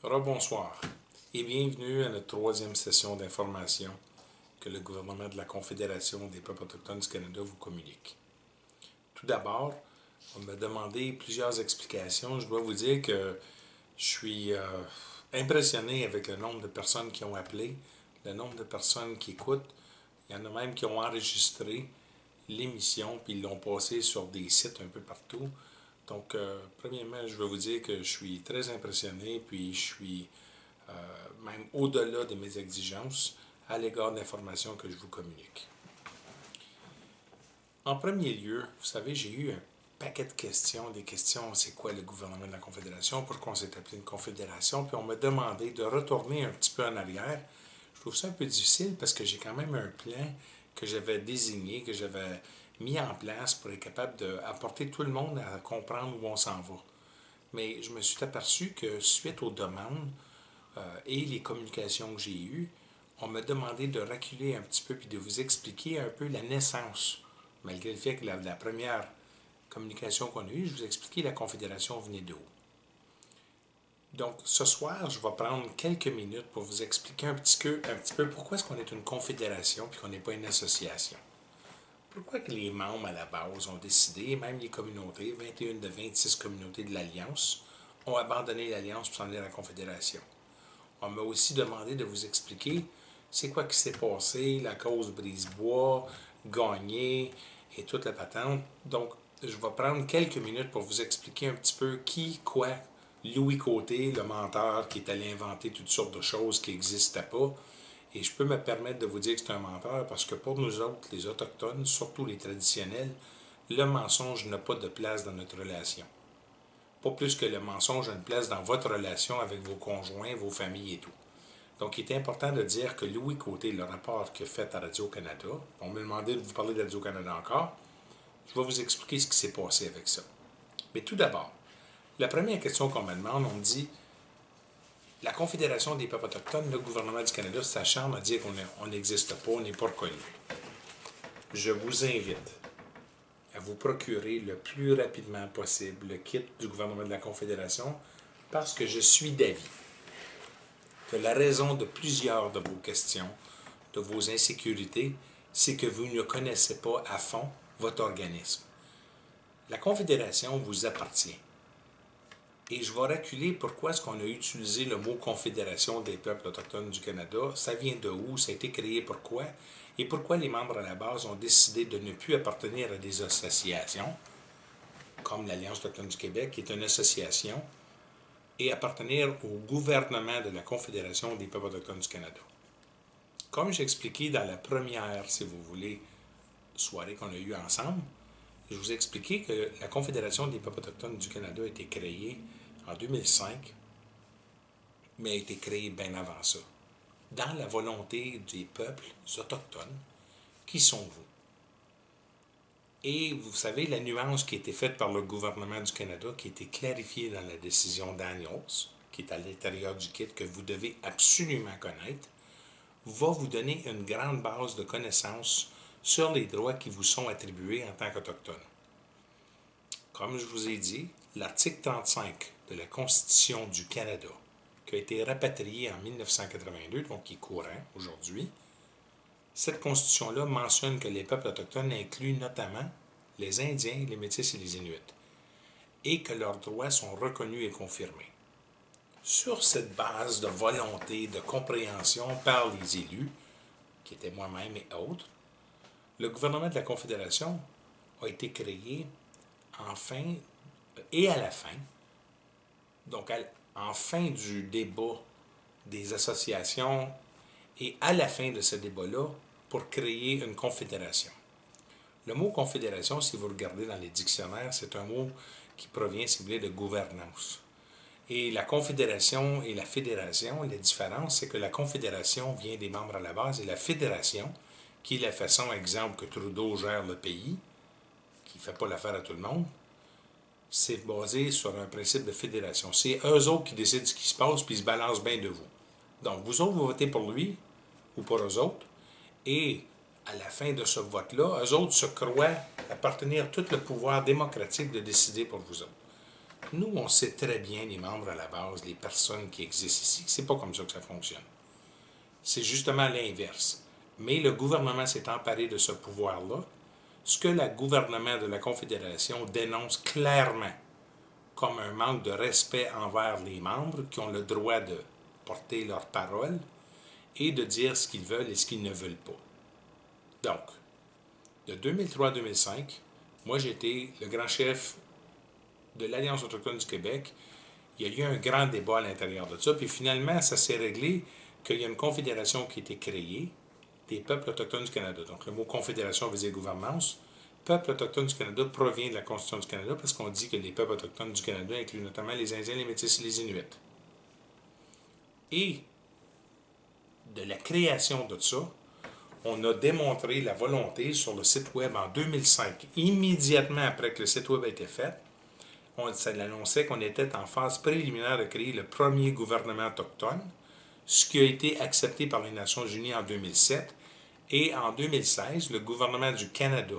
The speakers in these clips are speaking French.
Rebonsoir et bienvenue à notre troisième session d'information que le gouvernement de la Confédération des peuples autochtones du Canada vous communique. Tout d'abord, on m'a demandé plusieurs explications. Je dois vous dire que je suis impressionné avec le nombre de personnes qui ont appelé, le nombre de personnes qui écoutent. Il y en a même qui ont enregistré l'émission puis ils l'ont passé sur des sites un peu partout. Donc, premièrement, je veux vous dire que je suis très impressionné, puis je suis même au-delà de mes exigences à l'égard de l'information que je vous communique. En premier lieu, vous savez, j'ai eu un paquet de questions, des questions, c'est quoi le gouvernement de la Confédération, pourquoi on s'est appelé une confédération, puis on m'a demandé de retourner un petit peu en arrière. Je trouve ça un peu difficile parce que j'ai quand même un plan que j'avais désigné, que j'avais mis en place pour être capable d'apporter tout le monde à comprendre où on s'en va. Mais je me suis aperçu que suite aux demandes et les communications que j'ai eues, on m'a demandé de reculer un petit peu puis de vous expliquer un peu la naissance. Malgré le fait que la première communication qu'on a eue, je vous expliquais la Confédération venait d'où. Donc, ce soir, je vais prendre quelques minutes pour vous expliquer un petit peu pourquoi est-ce qu'on est une confédération et qu'on n'est pas une association. Pourquoi que les membres à la base ont décidé, même les communautés, 21 de 26 communautés de l'Alliance, ont abandonné l'Alliance pour s'en aller à la Confédération. On m'a aussi demandé de vous expliquer c'est quoi qui s'est passé, la cause Brisebois, Gagné et toute la patente. Donc, je vais prendre quelques minutes pour vous expliquer un petit peu qui, quoi, Louis Côté, le menteur qui est allé inventer toutes sortes de choses qui n'existaient pas. Et je peux me permettre de vous dire que c'est un menteur parce que pour nous autres, les Autochtones, surtout les traditionnels, le mensonge n'a pas de place dans notre relation. Pas plus que le mensonge a une place dans votre relation avec vos conjoints, vos familles et tout. Donc, il est important de dire que Louis Côté, le rapport qu'il a fait à Radio-Canada, on m'a demandé de vous parler de Radio-Canada encore, je vais vous expliquer ce qui s'est passé avec ça. Mais tout d'abord, la première question qu'on me demande, on me dit, la Confédération des peuples autochtones, le gouvernement du Canada s'acharne à dire qu'on n'existe pas, on n'est pas reconnu. Je vous invite à vous procurer le plus rapidement possible le kit du gouvernement de la Confédération parce que je suis d'avis que la raison de plusieurs de vos questions, de vos insécurités, c'est que vous ne connaissez pas à fond votre organisme. La Confédération vous appartient. Et je vais reculer pourquoi est-ce qu'on a utilisé le mot Confédération des peuples autochtones du Canada. Ça vient de où? Ça a été créé pourquoi? Et pourquoi les membres à la base ont décidé de ne plus appartenir à des associations, comme l'Alliance autochtone du Québec, qui est une association, et appartenir au gouvernement de la Confédération des peuples autochtones du Canada. Comme j'ai expliqué dans la première, si vous voulez, soirée qu'on a eue ensemble, je vous ai expliqué que la Confédération des peuples autochtones du Canada a été créée en 2005, mais a été créée bien avant ça, dans la volonté des peuples autochtones qui sont vous. Et vous savez, la nuance qui a été faite par le gouvernement du Canada, qui a été clarifiée dans la décision Daniels, qui est à l'intérieur du kit, que vous devez absolument connaître, va vous donner une grande base de connaissances sur les droits qui vous sont attribués en tant qu'Autochtones. Comme je vous ai dit, l'article 35 de la Constitution du Canada, qui a été rapatrié en 1982, donc qui est courant aujourd'hui, cette Constitution-là mentionne que les peuples autochtones incluent notamment les Indiens, les Métis et les Inuits, et que leurs droits sont reconnus et confirmés. Sur cette base de volonté, de compréhension par les élus, qui étaient moi-même et autres, le gouvernement de la Confédération a été créé en fin et à la fin, donc en fin du débat des associations et à la fin de ce débat-là, pour créer une confédération. Le mot confédération, si vous regardez dans les dictionnaires, c'est un mot qui provient, si vous voulez, de gouvernance. Et la confédération et la fédération, la différence, c'est que la confédération vient des membres à la base et la fédération, qui est la façon, exemple, que Trudeau gère le pays, qui ne fait pas l'affaire à tout le monde, c'est basé sur un principe de fédération. C'est eux autres qui décident ce qui se passe, puis ils se balancent bien de vous. Donc, vous autres, vous votez pour lui ou pour eux autres, et à la fin de ce vote-là, eux autres se croient appartenir tout le pouvoir démocratique de décider pour vous autres. nous, on sait très bien, les membres à la base, les personnes qui existent ici, que c'est pas comme ça que ça fonctionne. C'est justement l'inverse. Mais le gouvernement s'est emparé de ce pouvoir-là, ce que le gouvernement de la Confédération dénonce clairement comme un manque de respect envers les membres qui ont le droit de porter leur parole et de dire ce qu'ils veulent et ce qu'ils ne veulent pas. Donc, de 2003 à 2005, moi j'étais le grand chef de l'Alliance autochtone du Québec. Il y a eu un grand débat à l'intérieur de ça, puis finalement, ça s'est réglé qu'il y a une confédération qui a été créée des peuples autochtones du Canada. Donc, le mot confédération veut dire gouvernance. Peuple autochtone du Canada provient de la Constitution du Canada parce qu'on dit que les peuples autochtones du Canada incluent notamment les Indiens, les Métis et les Inuits. Et de la création de ça, on a démontré la volonté sur le site web en 2005, immédiatement après que le site web a été fait. On annonçait qu'on était en phase préliminaire de créer le premier gouvernement autochtone, ce qui a été accepté par les Nations unies en 2007. Et en 2016, le gouvernement du Canada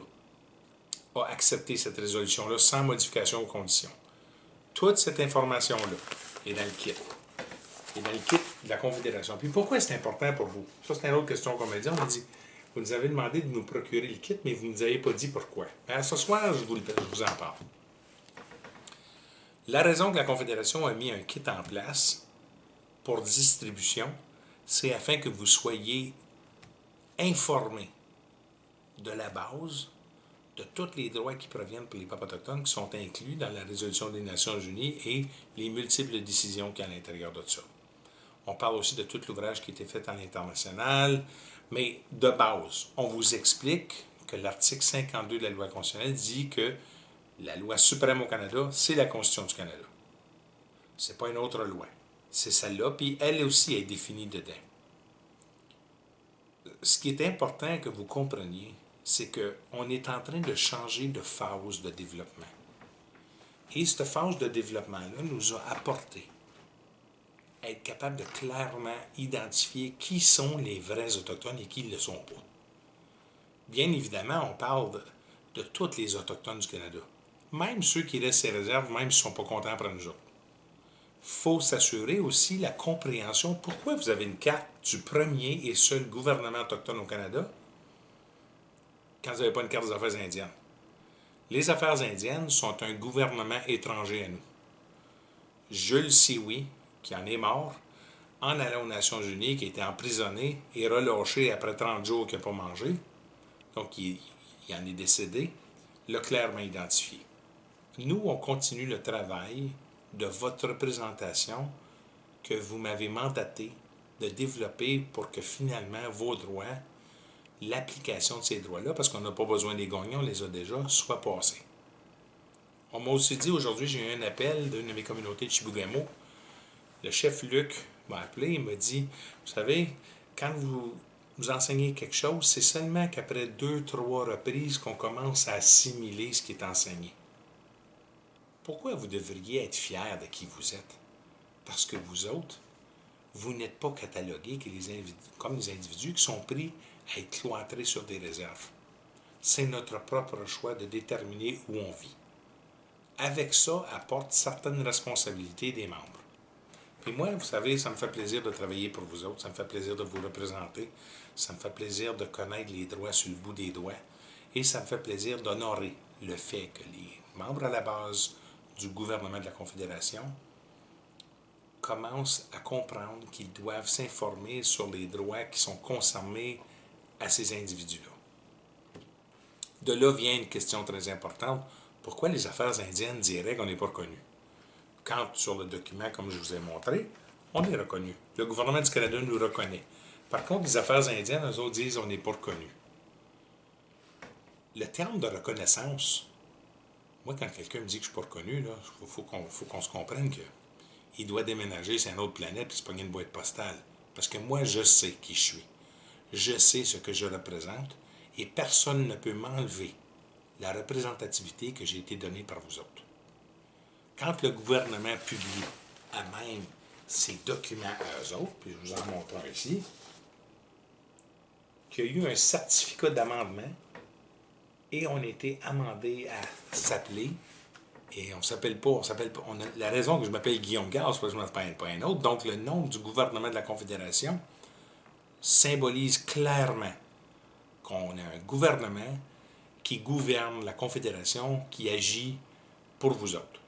a accepté cette résolution-là sans modification aux conditions. Toute cette information-là est dans le kit. Et dans le kit de la Confédération. Puis pourquoi c'est important pour vous? Ça, c'est une autre question qu'on m'a dit. On m'a dit, vous nous avez demandé de nous procurer le kit, mais vous ne nous avez pas dit pourquoi. Alors, ce soir, je vous en parle. La raison que la Confédération a mis un kit en place pour distribution, c'est afin que vous soyez informés de la base, de tous les droits qui proviennent pour les peuples autochtones qui sont inclus dans la résolution des Nations unies et les multiples décisions qu'il y a à l'intérieur de ça. On parle aussi de tout l'ouvrage qui a été fait à l'international, mais de base, on vous explique que l'article 52 de la loi constitutionnelle dit que la loi suprême au Canada, c'est la Constitution du Canada. C'est pas une autre loi. C'est celle-là, puis elle aussi est définie dedans. Ce qui est important que vous compreniez, c'est qu'on est en train de changer de phase de développement. Et cette phase de développement-là nous a apporté à être capable de clairement identifier qui sont les vrais Autochtones et qui ne le sont pas. Bien évidemment, on parle de tous les Autochtones du Canada. Même ceux qui laissent ces réserves, même s'ils ne sont pas contents après nous autres. Il faut s'assurer aussi la compréhension. Pourquoi vous avez une carte du premier et seul gouvernement autochtone au Canada quand vous n'avez pas une carte des affaires indiennes? Les affaires indiennes sont un gouvernement étranger à nous. Jules Sioui, qui en est mort, en allant aux Nations unies, qui a été emprisonné et relâché après 30 jours qu'il n'a pas mangé, donc il en est décédé, l'a clairement identifié. Nous, on continue le travail de votre représentation que vous m'avez mandaté de développer pour que finalement vos droits, l'application de ces droits-là, parce qu'on n'a pas besoin des gagner, on les a déjà, soit passés. On m'a aussi dit aujourd'hui, j'ai eu un appel d'une de mes communautés de Chibougamau. Le chef Luc m'a appelé, il m'a dit, vous savez, quand vous enseignez quelque chose, c'est seulement qu'après 2-3 reprises qu'on commence à assimiler ce qui est enseigné. Pourquoi vous devriez être fier de qui vous êtes? Parce que vous autres, vous n'êtes pas catalogués comme les individus qui sont pris à être cloîtrés sur des réserves. C'est notre propre choix de déterminer où on vit. Avec ça, apporte certaines responsabilités des membres. Puis moi, vous savez, ça me fait plaisir de travailler pour vous autres, ça me fait plaisir de vous représenter, ça me fait plaisir de connaître les droits sur le bout des doigts, et ça me fait plaisir d'honorer le fait que les membres à la base du gouvernement de la Confédération commencent à comprendre qu'ils doivent s'informer sur les droits qui sont concernés à ces individus-là. De là vient une question très importante. Pourquoi les affaires indiennes diraient qu'on n'est pas reconnu? Quand, sur le document, comme je vous ai montré, on est reconnu. Le gouvernement du Canada nous reconnaît. Par contre, les affaires indiennes, eux autres disent qu'on n'est pas reconnu. Le terme de reconnaissance, moi, quand quelqu'un me dit que je ne suis pas reconnu, il faut qu'on se comprenne qu'il doit déménager sur une autre planète et se pogner une boîte postale. Parce que moi, je sais qui je suis. Je sais ce que je représente et personne ne peut m'enlever la représentativité que j'ai été donnée par vous autres. Quand le gouvernement publie à même ces documents à eux autres, puis je vous en montre un ici, qu'il y a eu un certificat d'amendement et on a été amendé à s'appeler Et on s'appelle pas, la raison que je m'appelle Guillaume Gall, c'est parce que je ne m'appelle pas un autre. Donc, le nom du gouvernement de la Confédération symbolise clairement qu'on a un gouvernement qui gouverne la Confédération, qui agit pour vous autres.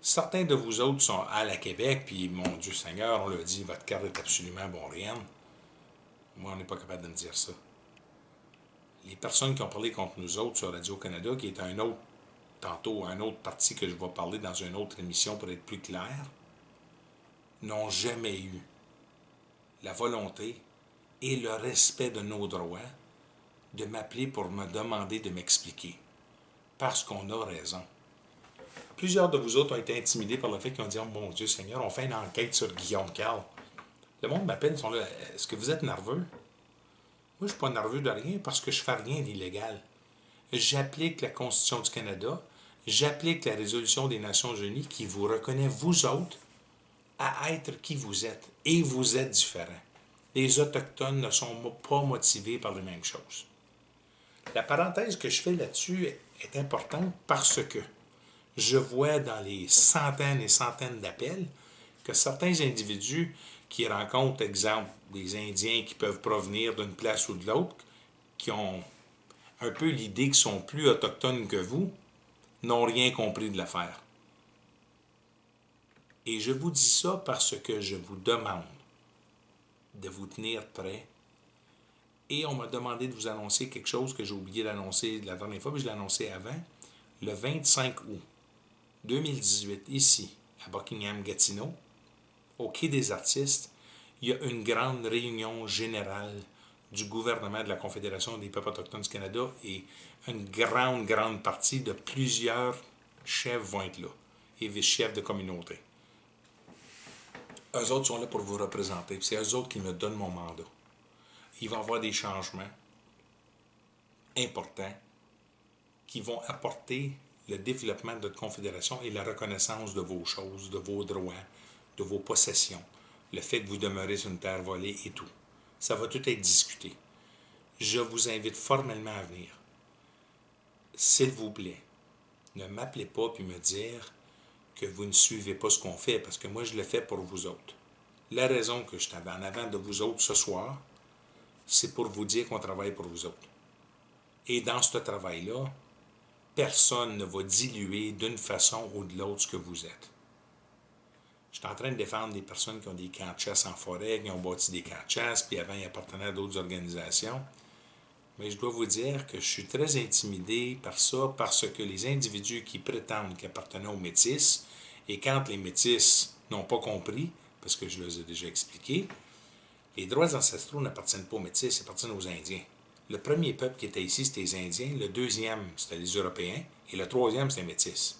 Certains de vous autres sont à la Québec, puis mon Dieu Seigneur, on l'a dit, votre carte est absolument bonrienne. Moi, on n'est pas capable de me dire ça. Les personnes qui ont parlé contre nous autres sur Radio-Canada, qui est un autre, tantôt, un autre parti que je vais parler dans une autre émission pour être plus clair, n'ont jamais eu la volonté et le respect de nos droits de m'appeler pour me demander de m'expliquer. Parce qu'on a raison. Plusieurs de vous autres ont été intimidés par le fait qu'ils ont dit « Oh mon Dieu Seigneur, on fait une enquête sur Guillaume Carl. » Le monde m'appelle, ils sont là « Est-ce que vous êtes nerveux? » Moi, je ne suis pas nerveux de rien parce que je ne fais rien d'illégal. J'applique la Constitution du Canada, j'applique la résolution des Nations Unies qui vous reconnaît, vous autres, à être qui vous êtes. Et vous êtes différents. Les Autochtones ne sont pas motivés par les mêmes choses. La parenthèse que je fais là-dessus est importante parce que je vois dans les centaines et centaines d'appels que certains individus qui rencontrent, exemple, des Indiens qui peuvent provenir d'une place ou de l'autre, qui ont un peu l'idée qu'ils sont plus autochtones que vous, n'ont rien compris de l'affaire. Et je vous dis ça parce que je vous demande de vous tenir prêt. Et on m'a demandé de vous annoncer quelque chose que j'ai oublié d'annoncer la dernière fois, mais je l'ai annoncé avant. Le 25 août 2018, ici, à Buckingham-Gatineau, au Quai des Artistes, il y a une grande réunion générale du gouvernement de la Confédération des peuples autochtones du Canada et une grande partie de plusieurs chefs vont être là, et vice-chefs de communauté. Eux autres sont là pour vous représenter, c'est eux autres qui me donnent mon mandat. Il va y avoir des changements importants qui vont apporter le développement de notre confédération et la reconnaissance de vos choses, de vos droits, de vos possessions, le fait que vous demeurez sur une terre volée et tout. Ça va tout être discuté. Je vous invite formellement à venir. S'il vous plaît, ne m'appelez pas puis me dire que vous ne suivez pas ce qu'on fait, parce que moi, je le fais pour vous autres. La raison que je suis en avant de vous autres ce soir, c'est pour vous dire qu'on travaille pour vous autres. Et dans ce travail-là, personne ne va diluer d'une façon ou de l'autre ce que vous êtes. Je suis en train de défendre des personnes qui ont des camps de chasse en forêt, qui ont bâti des camps de chasse, puis avant, ils appartenaient à d'autres organisations. Mais je dois vous dire que je suis très intimidé par ça, parce que les individus qui prétendent qu'ils appartenaient aux Métis, et quand les Métis n'ont pas compris, parce que je les ai déjà expliqué, les droits ancestraux n'appartiennent pas aux Métis, ils appartiennent aux Indiens. Le premier peuple qui était ici, c'était les Indiens. Le deuxième, c'était les Européens. Et le troisième, c'était les Métis.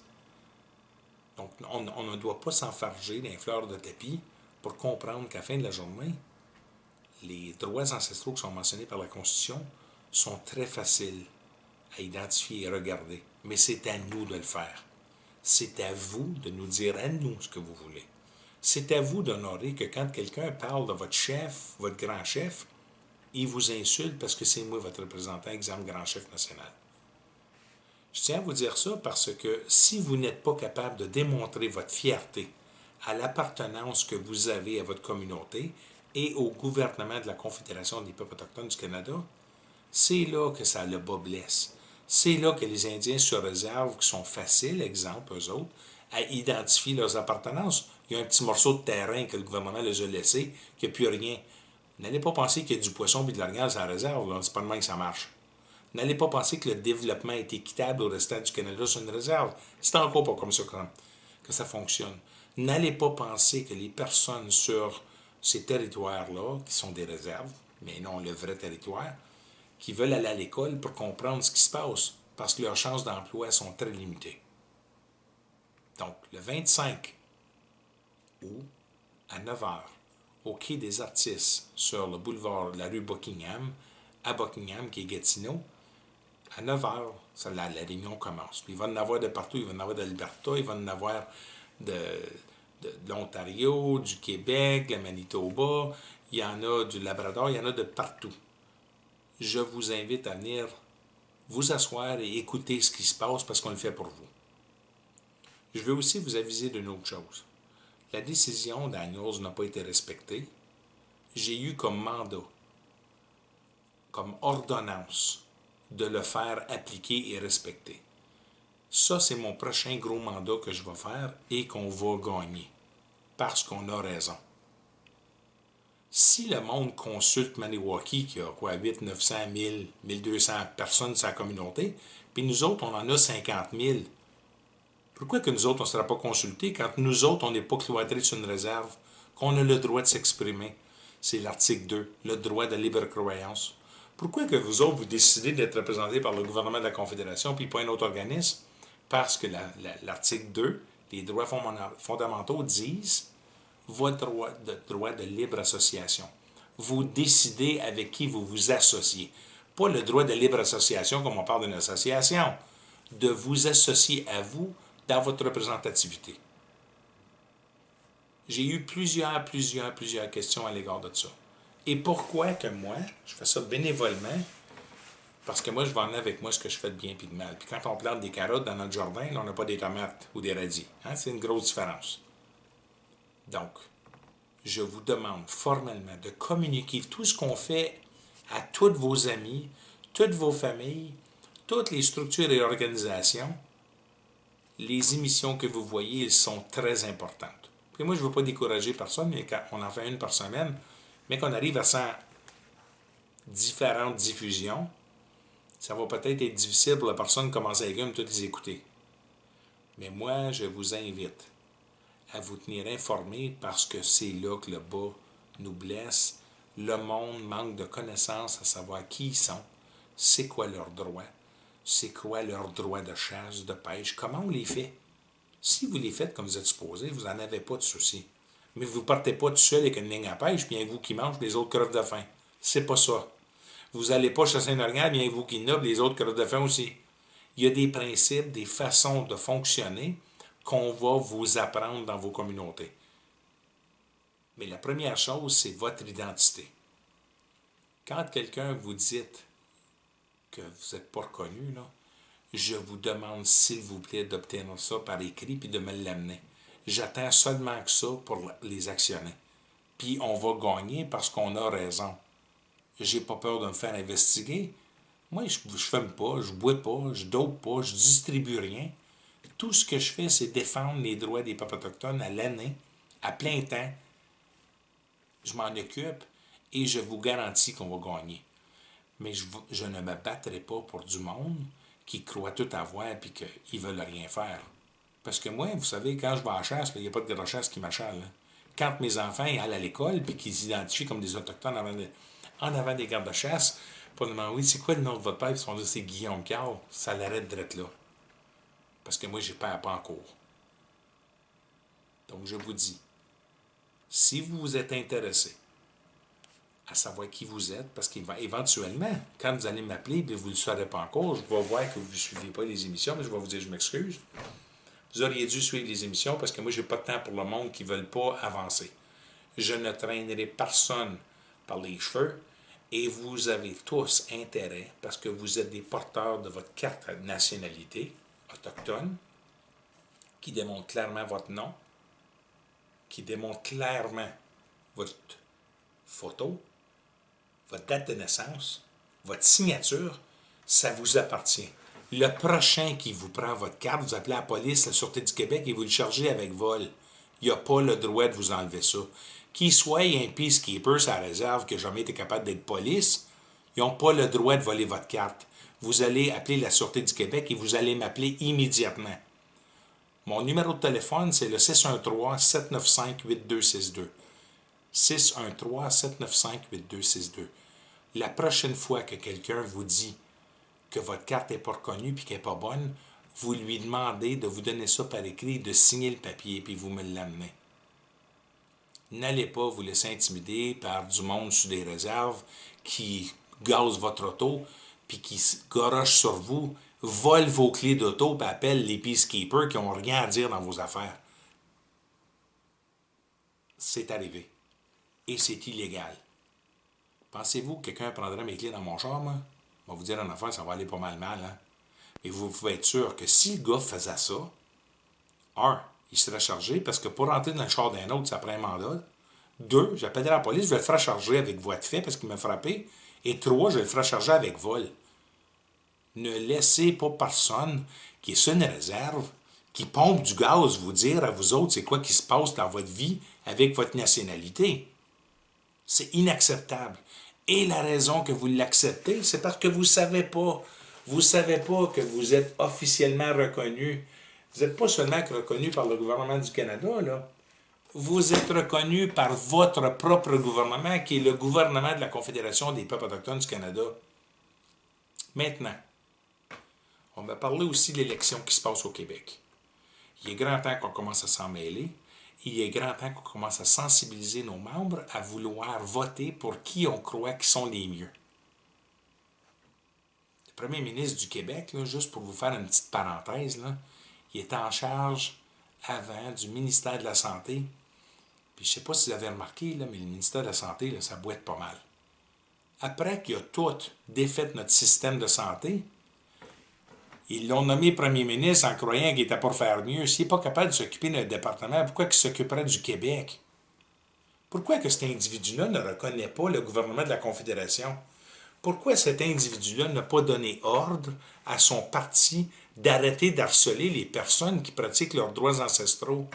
Donc, on ne doit pas s'enfarger dans les fleurs de tapis pour comprendre qu'à la fin de la journée, les droits ancestraux qui sont mentionnés par la Constitution sont très faciles à identifier et regarder. Mais c'est à nous de le faire. C'est à vous de nous dire à nous ce que vous voulez. C'est à vous d'honorer que quand quelqu'un parle de votre chef, votre grand chef, il vous insulte parce que c'est moi votre représentant, exemple, grand chef national. Je tiens à vous dire ça parce que si vous n'êtes pas capable de démontrer votre fierté à l'appartenance que vous avez à votre communauté et au gouvernement de la Confédération des peuples autochtones du Canada, c'est là que ça le bas blesse. C'est là que les Indiens se réservent, qui sont faciles, exemple, eux autres, à identifier leurs appartenances. Il y a un petit morceau de terrain que le gouvernement les a laissé, qu'il n'y a plus rien. N'allez pas penser qu'il y a du poisson et de l'organe à la réserve, c'est pas de même que ça marche. N'allez pas penser que le développement est équitable au restant du Canada sur une réserve. C'est encore pas comme ça que ça fonctionne. N'allez pas penser que les personnes sur ces territoires-là, qui sont des réserves, mais non le vrai territoire, qui veulent aller à l'école pour comprendre ce qui se passe, parce que leurs chances d'emploi sont très limitées. Donc, le 25 août, à 9 h, au Quai des Artistes, sur le boulevard de la rue Buckingham, à Buckingham, qui est Gatineau, à 9 h, la réunion commence. Puis il va en avoir de partout. Il va en avoir de l'Alberta, il va en avoir de l'Ontario, du Québec, de la Manitoba, il y en a du Labrador, il y en a de partout. Je vous invite à venir vous asseoir et écouter ce qui se passe parce qu'on le fait pour vous. Je veux aussi vous aviser d'une autre chose. La décision d'Agnews n'a pas été respectée. J'ai eu comme mandat, comme ordonnance, de le faire appliquer et respecter. Ça, c'est mon prochain gros mandat que je vais faire et qu'on va gagner. Parce qu'on a raison. Si le monde consulte Maniwaki, qui a quoi, 800, 900, 1000, 1200 personnes de sa communauté, puis nous autres, on en a 50 000, pourquoi que nous autres, on ne sera pas consultés quand nous autres, on n'est pas cloîtrés sur une réserve, qu'on a le droit de s'exprimer? C'est l'article 2, le droit de libre croyance. Pourquoi que vous autres, vous décidez d'être représentés par le gouvernement de la Confédération puis pas un autre organisme? Parce que l'article 2, les droits fondamentaux disent votre droit de libre association. Vous décidez avec qui vous vous associez. Pas le droit de libre association comme on parle d'une association. De vous associer à vous dans votre représentativité. J'ai eu plusieurs questions à l'égard de ça. Et pourquoi que moi, je fais ça bénévolement? Parce que moi, je vais emmener avec moi ce que je fais de bien et de mal. Puis quand on plante des carottes dans notre jardin, on n'a pas des tomates ou des radis. Hein? C'est une grosse différence. Donc, je vous demande formellement de communiquer tout ce qu'on fait à tous vos amis, toutes vos familles, toutes les structures et organisations. Les émissions que vous voyez, elles sont très importantes. Puis moi, je ne veux pas décourager personne, mais quand on en fait une par semaine, mais qu'on arrive à 100 différentes diffusions, ça va peut-être être difficile pour la personne de commencer à toutes les écouter. Mais moi, je vous invite à vous tenir informés parce que c'est là que le bas nous blesse. Le monde manque de connaissances à savoir qui ils sont, c'est quoi leurs droits, c'est quoi leurs droits de chasse, de pêche, comment on les fait. Si vous les faites comme vous êtes supposé, vous n'en avez pas de souci. Mais vous ne partez pas tout seul avec une ligne à pêche, bien vous qui mangez, les autres crevent de faim. C'est pas ça. Vous n'allez pas chasser un orignal, bien vous qui noble, les autres crevent de faim aussi. Il y a des principes, des façons de fonctionner qu'on va vous apprendre dans vos communautés. Mais la première chose, c'est votre identité. Quand quelqu'un vous dit que vous n'êtes pas reconnu, là, je vous demande, s'il vous plaît, d'obtenir ça par écrit puis de me l'amener. J'attends seulement que ça pour les actionner. Puis on va gagner parce qu'on a raison. J'ai pas peur de me faire investiguer. Moi, je ne fume pas, je bois pas, je dope pas, je distribue rien. Tout ce que je fais, c'est défendre les droits des peuples autochtones à l'année, à plein temps. Je m'en occupe et je vous garantis qu'on va gagner. Mais je ne me battrai pas pour du monde qui croient tout avoir et qu'ils ne veulent rien faire. Parce que moi, vous savez, quand je vais à la chasse, il n'y a pas de grosse qui m'achale. Quand mes enfants allent à l'école et qu'ils s'identifient comme des Autochtones en avant des gardes de chasse, pour demander, oui, c'est quoi le nom de votre père? Ils sont dit, c'est Guillaume Carl. Ça l'arrête d'être là. Parce que moi, j'ai pas en cours. Donc, je vous dis, si vous êtes intéressé à savoir qui vous êtes, parce qu'éventuellement, quand vous allez m'appeler et vous ne le saurez pas encore, je vais voir que vous ne suivez pas les émissions, mais je vais vous dire, je m'excuse. Vous auriez dû suivre les émissions parce que moi, je n'ai pas de temps pour le monde qui ne veulent pas avancer. Je ne traînerai personne par les cheveux et vous avez tous intérêt, parce que vous êtes des porteurs de votre carte de nationalité autochtone, qui démontre clairement votre nom, qui démontre clairement votre photo, votre date de naissance, votre signature, ça vous appartient. Le prochain qui vous prend votre carte, vous appelez la police, la Sûreté du Québec, et vous le chargez avec vol. Il n'a pas le droit de vous enlever ça. Qu'il soit un peacekeeper sur la réserve qui n'a jamais été capable d'être police, ils n'ont pas le droit de voler votre carte. Vous allez appeler la Sûreté du Québec et vous allez m'appeler immédiatement. Mon numéro de téléphone, c'est le 613-795-8262. 613-795-8262. La prochaine fois que quelqu'un vous dit que votre carte n'est pas reconnue et qu'elle n'est pas bonne, vous lui demandez de vous donner ça par écrit, de signer le papier, puis vous me l'amenez. N'allez pas vous laisser intimider par du monde sur des réserves qui gaze votre auto, puis qui garoche sur vous, vole vos clés d'auto, puis appelle les peacekeepers qui n'ont rien à dire dans vos affaires. C'est arrivé. Et c'est illégal. Pensez-vous que quelqu'un prendrait mes clés dans mon char, moi? Je vais vous dire en affaire, ça va aller pas mal, hein? Et vous pouvez être sûr que si le gars faisait ça, Un, il serait chargé parce que pour rentrer dans le char d'un autre, ça prend un mandat. Deux, j'appellerai la police, je vais le faire charger avec voie de fait parce qu'il m'a frappé. Et trois, je vais le faire charger avec vol. Ne laissez pas personne qui est sur une réserve, qui pompe du gaz, vous dire à vous autres c'est quoi qui se passe dans votre vie avec votre nationalité. C'est inacceptable. Et la raison que vous l'acceptez, c'est parce que vous ne savez pas. Vous ne savez pas que vous êtes officiellement reconnu. Vous n'êtes pas seulement reconnu par le gouvernement du Canada, là. Vous êtes reconnu par votre propre gouvernement, qui est le gouvernement de la Confédération des peuples autochtones du Canada. Maintenant, on va parler aussi de l'élection qui se passe au Québec. Il est grand temps qu'on commence à s'en mêler. Il est grand temps qu'on commence à sensibiliser nos membres à vouloir voter pour qui on croit qui sont les mieux. Le premier ministre du Québec, là, juste pour vous faire une petite parenthèse, là, il était en charge avant du ministère de la Santé. Puis je ne sais pas si vous avez remarqué, là, mais le ministère de la Santé, là, ça boite pas mal. Après qu'il a tout défait notre système de santé, ils l'ont nommé premier ministre en croyant qu'il était pour faire mieux. S'il n'est pas capable de s'occuper de notre département, pourquoi il s'occuperait du Québec? Pourquoi que cet individu-là ne reconnaît pas le gouvernement de la Confédération? Pourquoi cet individu-là n'a pas donné ordre à son parti d'arrêter d'harceler les personnes qui pratiquent leurs droits ancestraux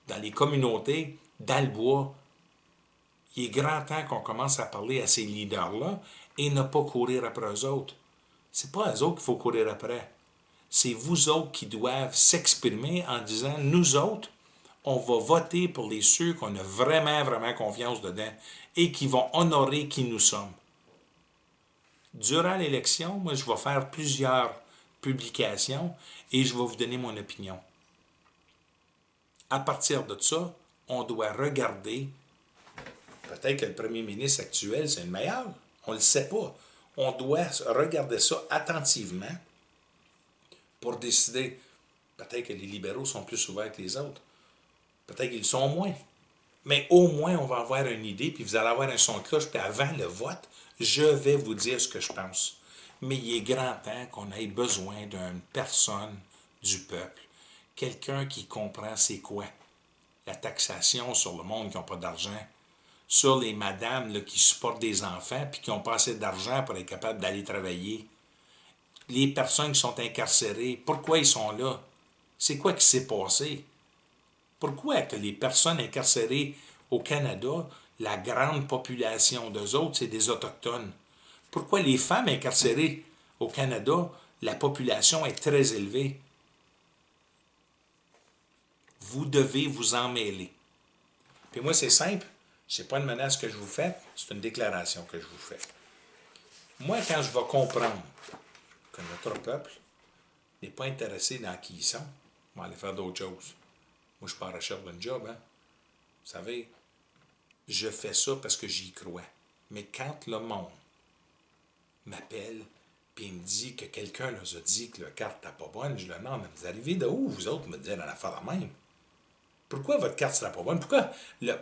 dans les communautés, dans le bois? Il est grand temps qu'on commence à parler à ces leaders-là et ne pas courir après eux autres. C'est pas à eux autres qu'il faut courir après. C'est vous autres qui doivent s'exprimer en disant, nous autres, on va voter pour les ceux qu'on a vraiment, vraiment confiance dedans et qui vont honorer qui nous sommes. Durant l'élection, moi, je vais faire plusieurs publications et je vais vous donner mon opinion. À partir de ça, on doit regarder, peut-être que le premier ministre actuel, c'est le meilleur, on ne le sait pas. On doit regarder ça attentivement pour décider. Peut-être que les libéraux sont plus ouverts que les autres. Peut-être qu'ils sont moins. Mais au moins, on va avoir une idée, puis vous allez avoir un son de cloche, puis avant le vote, je vais vous dire ce que je pense. Mais il est grand temps qu'on ait besoin d'une personne du peuple. Quelqu'un qui comprend c'est quoi. La taxation sur le monde qui n'a pas d'argent. Sur les madames là, qui supportent des enfants, puis qui n'ont pas assez d'argent pour être capables d'aller travailler. Les personnes qui sont incarcérées, pourquoi ils sont là? C'est quoi qui s'est passé? Pourquoi que les personnes incarcérées au Canada, la grande population d'eux autres, c'est des Autochtones? Pourquoi les femmes incarcérées au Canada, la population est très élevée? Vous devez vous en mêler. Puis moi, c'est simple. Ce n'est pas une menace que je vous fais, c'est une déclaration que je vous fais. Moi, quand je vais comprendre que notre peuple n'est pas intéressé dans qui ils sont, on va aller faire d'autres choses. Moi, je suis pas en recherche d'un job, hein. Vous savez, je fais ça parce que j'y crois. Mais quand le monde m'appelle et me dit que quelqu'un nous a dit que la carte n'est pas bonne, je le demande, mais vous arrivez de où, vous autres, me dire à la affaire la même? Pourquoi votre carte ne sera pas bonne?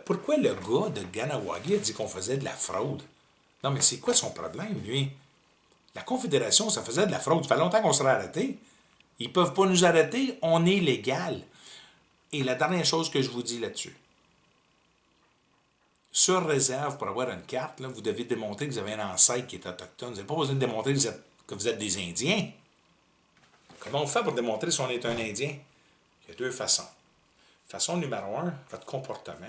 Pourquoi le gars de Ganawagi a dit qu'on faisait de la fraude? Non, mais c'est quoi son problème, lui? La Confédération, ça faisait de la fraude. Ça fait longtemps qu'on serait arrêté. Ils ne peuvent pas nous arrêter, on est légal. Et la dernière chose que je vous dis là-dessus, sur réserve, pour avoir une carte, là, vous devez démontrer que vous avez un ancêtre qui est autochtone. Vous n'avez pas besoin de démontrer que vous êtes des Indiens. Comment on fait pour démontrer si on est un Indien? Il y a deux façons. Façon numéro un, votre comportement.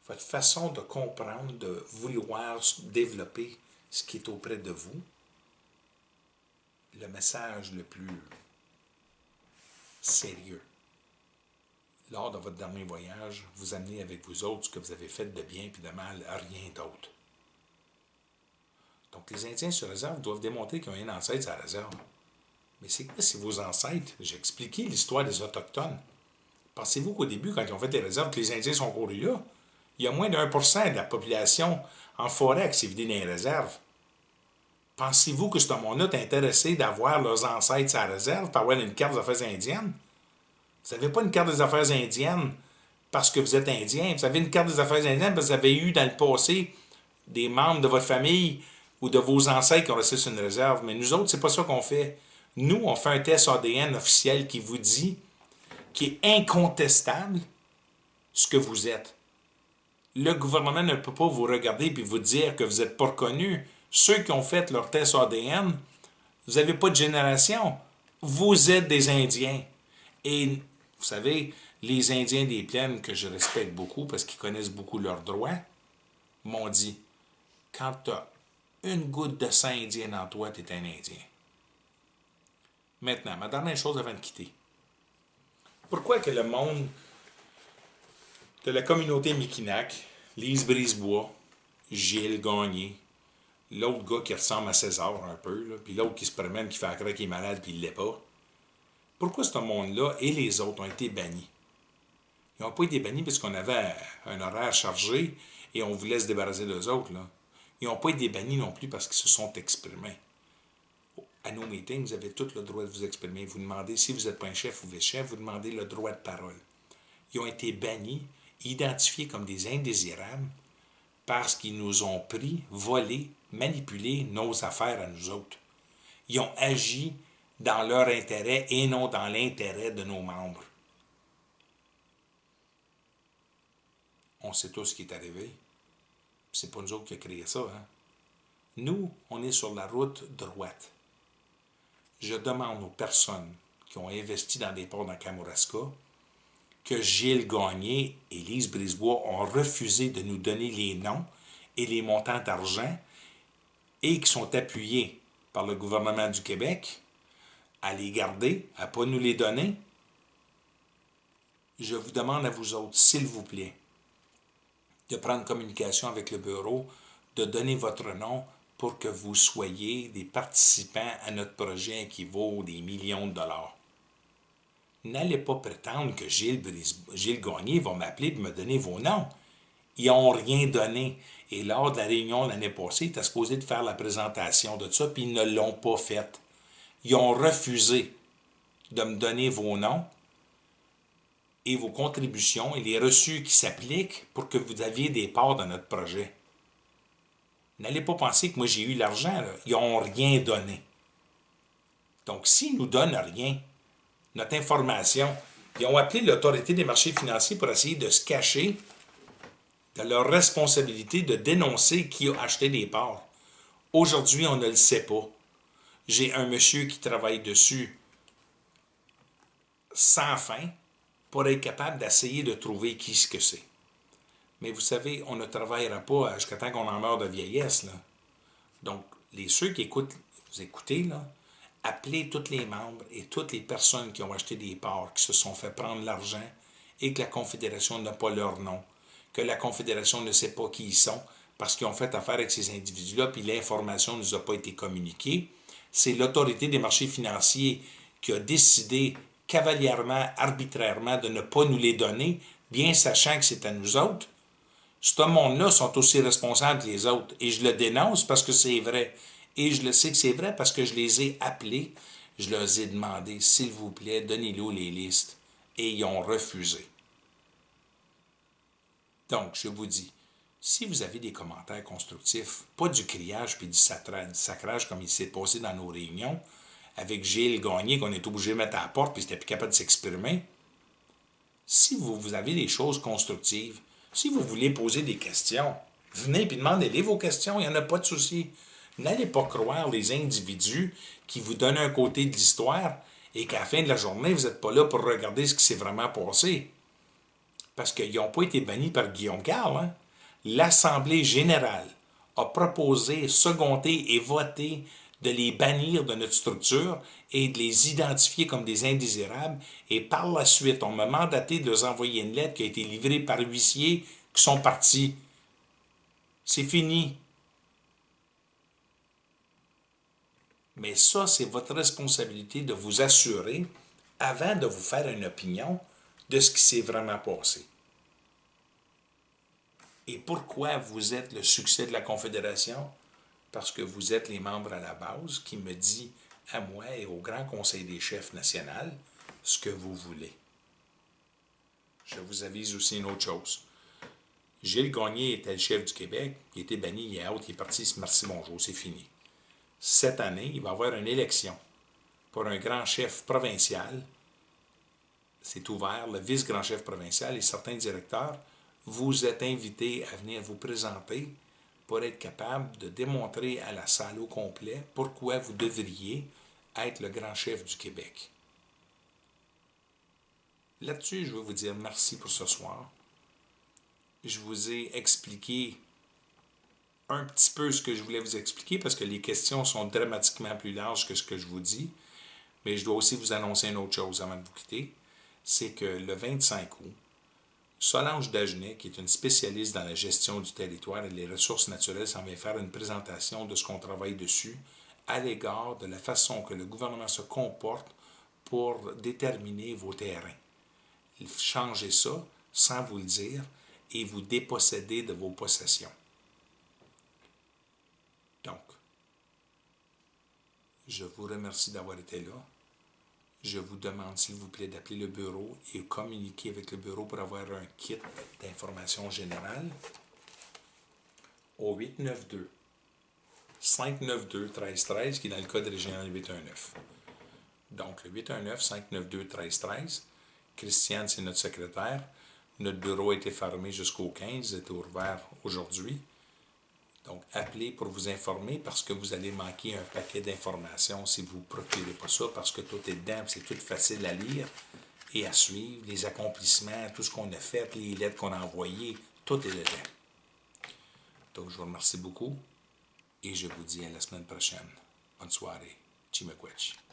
Votre façon de comprendre, de vouloir développer ce qui est auprès de vous. Le message le plus sérieux. Lors de votre dernier voyage, vous amenez avec vous autres ce que vous avez fait de bien et de mal, rien d'autre. Donc, les Indiens sur réserve doivent démontrer qu'ils ont un ancêtre sur la réserve. Mais c'est quoi, c'est vos ancêtres? J'ai expliqué l'histoire des Autochtones. Pensez-vous qu'au début, quand ils ont fait les réserves, que les Indiens sont courus là? Il y a moins de 1% de la population en forêt qui s'est vidée dans les réserves. Pensez-vous que ce monde-là est intéressé d'avoir leurs ancêtres sur la réserve pour avoir une carte des affaires indiennes? Vous n'avez pas une carte des affaires indiennes parce que vous êtes indien. Vous avez une carte des affaires indiennes parce que vous avez eu dans le passé des membres de votre famille ou de vos ancêtres qui ont resté sur une réserve. Mais nous autres, c'est pas ça qu'on fait. Nous, on fait un test ADN officiel qui vous dit qui est incontestable, ce que vous êtes. Le gouvernement ne peut pas vous regarder et vous dire que vous n'êtes pas reconnu. Ceux qui ont fait leur test ADN, vous n'avez pas de génération. Vous êtes des Indiens. Et vous savez, les Indiens des plaines, que je respecte beaucoup parce qu'ils connaissent beaucoup leurs droits, m'ont dit, quand tu as une goutte de sang indien en toi, tu es un Indien. Maintenant, ma dernière chose avant de quitter. Pourquoi que le monde de la communauté Mikinak, Lise Brisebois, Gilles Gagné, l'autre gars qui ressemble à César un peu, là, puis l'autre qui se promène, qui fait à croire qu'il est malade, puis il ne l'est pas, pourquoi ce monde-là et les autres ont été bannis? Ils n'ont pas été bannis parce qu'on avait un horaire chargé et on voulait se débarrasser d'eux autres. Là. Ils n'ont pas été bannis non plus parce qu'ils se sont exprimés. À nos meetings, vous avez tout le droit de vous exprimer. Vous demandez, si vous n'êtes pas un chef ou vice-chef, vous demandez le droit de parole. Ils ont été bannis, identifiés comme des indésirables parce qu'ils nous ont pris, volé, manipulé nos affaires à nous autres. Ils ont agi dans leur intérêt et non dans l'intérêt de nos membres. On sait tous ce qui est arrivé. C'est pas nous autres qui avons créé ça. Hein? Nous, on est sur la route droite. Je demande aux personnes qui ont investi dans des ports dans Kamouraska que Gilles Gagné et Lise Brisebois ont refusé de nous donner les noms et les montants d'argent et qui sont appuyés par le gouvernement du Québec à les garder, à ne pas nous les donner. Je vous demande à vous autres, s'il vous plaît, de prendre communication avec le bureau, de donner votre nom pour que vous soyez des participants à notre projet qui vaut des millions de dollars. N'allez pas prétendre que Gilles Gagné va m'appeler et me donner vos noms. Ils n'ont rien donné. Et lors de la réunion l'année passée, ils étaient supposés de faire la présentation de ça, puis ils ne l'ont pas faite. Ils ont refusé de me donner vos noms et vos contributions et les reçus qui s'appliquent pour que vous aviez des parts dans notre projet. N'allez pas penser que moi j'ai eu l'argent, là. Ils n'ont rien donné. Donc, s'ils ne nous donnent rien, notre information, ils ont appelé l'Autorité des marchés financiers pour essayer de se cacher de leur responsabilité de dénoncer qui a acheté des parts. Aujourd'hui, on ne le sait pas. J'ai un monsieur qui travaille dessus sans fin pour être capable d'essayer de trouver qui ce que c'est. Mais vous savez, on ne travaillera pas jusqu'à temps qu'on en meure de vieillesse. Là. Donc, ceux qui écoutent, vous écoutez, là, appelez tous les membres et toutes les personnes qui ont acheté des parts, qui se sont fait prendre l'argent et que la Confédération n'a pas leur nom, que la Confédération ne sait pas qui ils sont parce qu'ils ont fait affaire avec ces individus-là puis l'information ne nous a pas été communiquée. C'est l'Autorité des marchés financiers qui a décidé cavalièrement, arbitrairement de ne pas nous les donner, bien sachant que c'est à nous autres. Ce monde-là sont aussi responsables que les autres. Et je le dénonce parce que c'est vrai. Et je le sais que c'est vrai parce que je les ai appelés. Je leur ai demandé, s'il vous plaît, donnez-nous les listes. Et ils ont refusé. Donc, je vous dis, si vous avez des commentaires constructifs, pas du criage puis du sacrage comme il s'est passé dans nos réunions, avec Gilles Gagné qu'on est obligé de mettre à la porte puis il n'était plus capable de s'exprimer, si vous avez des choses constructives, si vous voulez poser des questions, venez et demandez-les vos questions, il n'y en a pas de souci. N'allez pas croire les individus qui vous donnent un côté de l'histoire et qu'à la fin de la journée, vous n'êtes pas là pour regarder ce qui s'est vraiment passé. Parce qu'ils n'ont pas été bannis par Guillaume Carle. Hein? L'Assemblée générale a proposé, secondé et voté de les bannir de notre structure et de les identifier comme des indésirables. Et par la suite, on m'a mandaté de leur envoyer une lettre qui a été livrée par huissiers qui sont partis. C'est fini. Mais ça, c'est votre responsabilité de vous assurer, avant de vous faire une opinion, de ce qui s'est vraiment passé. Et pourquoi vous êtes le succès de la Confédération? Parce que vous êtes les membres à la base qui me dit à moi et au Grand Conseil des chefs national ce que vous voulez. Je vous avise aussi une autre chose. Gilles Gagné était le chef du Québec, il était banni, il est out, il est parti, merci, bonjour, c'est fini. Cette année, il va y avoir une élection pour un grand chef provincial c'est ouvert, le vice-grand chef provincial et certains directeurs, vous êtes invités à venir vous présenter pour être capable de démontrer à la salle au complet pourquoi vous devriez être le grand chef du Québec. Là-dessus, je veux vous dire merci pour ce soir. Je vous ai expliqué un petit peu ce que je voulais vous expliquer parce que les questions sont dramatiquement plus larges que ce que je vous dis. Mais je dois aussi vous annoncer une autre chose avant de vous quitter. C'est que le 25 août, Solange Dagenet, qui est une spécialiste dans la gestion du territoire et des ressources naturelles, s'en vient faire une présentation de ce qu'on travaille dessus à l'égard de la façon que le gouvernement se comporte pour déterminer vos terrains. Changez ça sans vous le dire et vous déposséder de vos possessions. Donc, je vous remercie d'avoir été là. Je vous demande, s'il vous plaît, d'appeler le bureau et communiquer avec le bureau pour avoir un kit d'information générale au 892-592-1313, qui est dans le code régional 819. Donc, le 819-592-1313. Christiane, c'est notre secrétaire. Notre bureau a été fermé jusqu'au 15, il était ouvert aujourd'hui. Donc, appelez pour vous informer parce que vous allez manquer un paquet d'informations si vous ne procurez pas ça, parce que tout est dedans, c'est tout facile à lire et à suivre, les accomplissements, tout ce qu'on a fait, les lettres qu'on a envoyées, tout est dedans. Donc, je vous remercie beaucoup et je vous dis à la semaine prochaine. Bonne soirée. Chimiquetch.